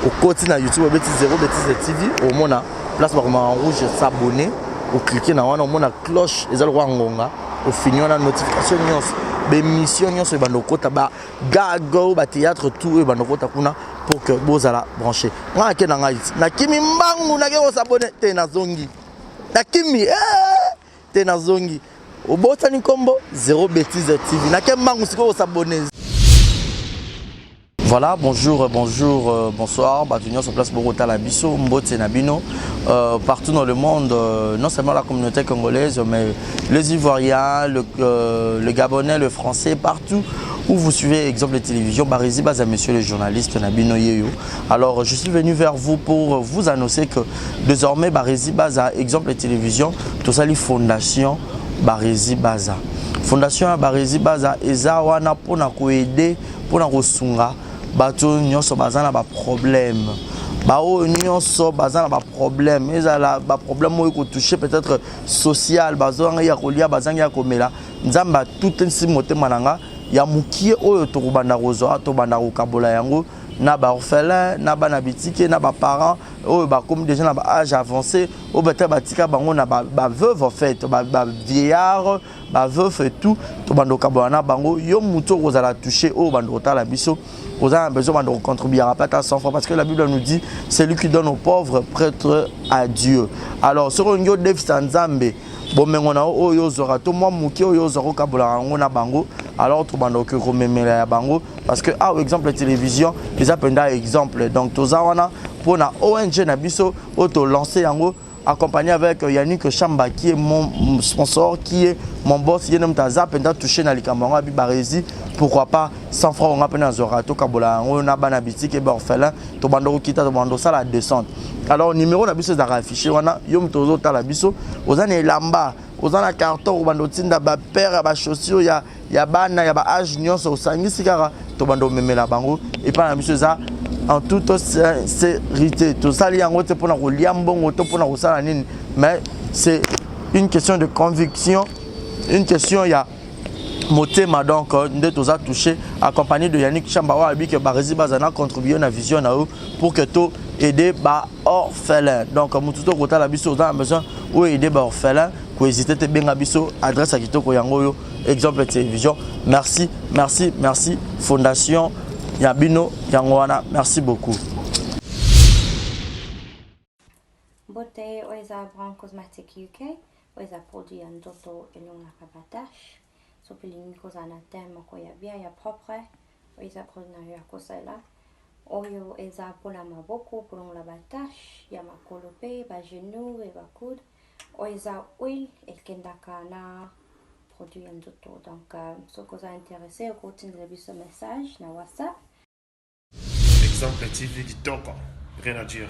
au côté na YouTube bêtise Zéro Bêtise TV au mona place par en rouge s'abonner ou cliquer na wana au mona cloche ezal roi ngonga au finir na notification nyonso bémission nyonso bandokota ba gago ba théâtre tout e bandokota kuna pour que bozala brancher nga ke na ngai na kimi mbangu na ke s'abonner te na zongi nakimi te na zongi obotani kombo Zéro Bêtise TV nakembangu siko s'abonner. Voilà, bonjour, bonsoir, Batunion sur place Bogota la Bisso, Mbote Nabino, partout dans le monde, non seulement la communauté congolaise, mais les Ivoiriens, le Gabonais, le Français, partout où vous suivez exemple de télévision, Barizi Baza, monsieur le journaliste Nabino Yeyo. Alors, je suis venu vers vous pour vous annoncer que désormais, Barizi Baza, exemple de télévision, tout ça, les fondations Barizi Baza. Fondation Barizi Baza, eza wana pona ko aider, pona ko sunga. Bato nyonso bazana ba problème bao nyonso bazana ba problème ezala ba problème mo ko toucher peut-être social bazanga ya kolia bazanga ya komela nzamba tout nsi motema nanga ya mukie oyo to kubanda rozo to banda ko kabola yango na ba orphelin na ba na bitike na ba parents oyo ba comme déjà na ba âge avancé o beta batika bango na ba veuve en fait ba vieillard ba veuve et tout to banda ko kabola na bango yo muto kozala toucher o banda ko tala biso. Vous avez besoin de contribuer à pas à 100 francs parce que la Bible nous dit c'est lui qui donne aux pauvres prêtre à Dieu. Alors sur un yo dev sanzambe bon mais on a oyo zora to moi muki oyo zoro kabola ngona bango alors to bando que rememela ya bango parce que exemple la télévision les appenda exemple donc to zawana pour na ONG na biso auto lancer yango accompagné avec Yannick Chamba qui est mon sponsor, qui est mon boss, qui est notre zapenda touché dans les camarades abi Barizi. Pourquoi pas 100 francs on a peine à Zorato Kabola, on a banabiti qui est orphelin, to bando kita to bando ça la descente. Alors numéro na biso za affiché wana yom tozo ta la biso, ozana lamba, ozana carton o bando tinda ba père ba chaussures ya bana ya ba âge nyonso osangisi kara to bando memela bango et pas na biso za en toute sincérité. Tout ça, mais c'est une question de conviction, une question, il y a motema donc de tous a touché accompagné de Yannick Chambawa abi que Barizi Bazana contribué à la vision pour que tout aider ba orphelin. Donc mututo kota la biso a besoin ou aider ba orphelin ko hésiter te benga biso adresse à kitoko yango exemple télévision. Merci Fondation Yabino Yangwana, merci beaucoup. Bote oiza Brand Cosmetic UK, oiza produit en toto elong la kabatash, so pilingi kozana tema ko ya bien ya propre, oiza produit na ya kosela. Oyo eza pona maboko pour la batash, ya makolope, ba genou et ba coude. Oiza oil el kendaka na produit en toto. Donc so koza intéressé au continue de ce message na WhatsApp. Exemple TV kitoko, rien à dire.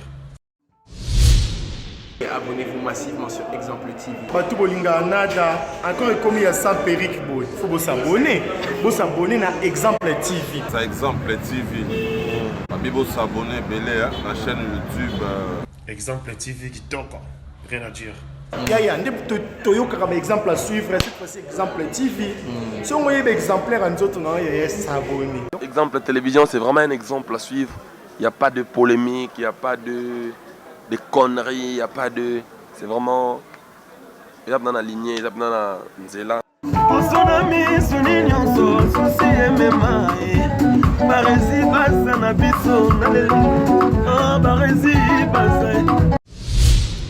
Et abonnez-vous massivement sur Exemple TV. Batou bolinga nada, encore comme il y a 100 périques, il faut vous s'abonner. Vous s'abonner à Exemple TV. C'est Exemple TV. Vous s'abonner à la chaîne YouTube. Exemple TV kitoko, rien à dire. Yaya, toyoka comme exemple à suivre, cette fois-ci exemple TV. Si on voyait exemplaire en autres, on a s'abonner. Exemple télévision, c'est vraiment un exemple à suivre. Il n'y a pas de polémique, il n'y a pas de conneries, il n'y a pas de... C'est vraiment... Il y a dans la lignée, il y a dans la nzela.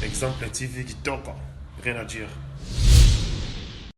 Exemple TV qui toque, rien à dire.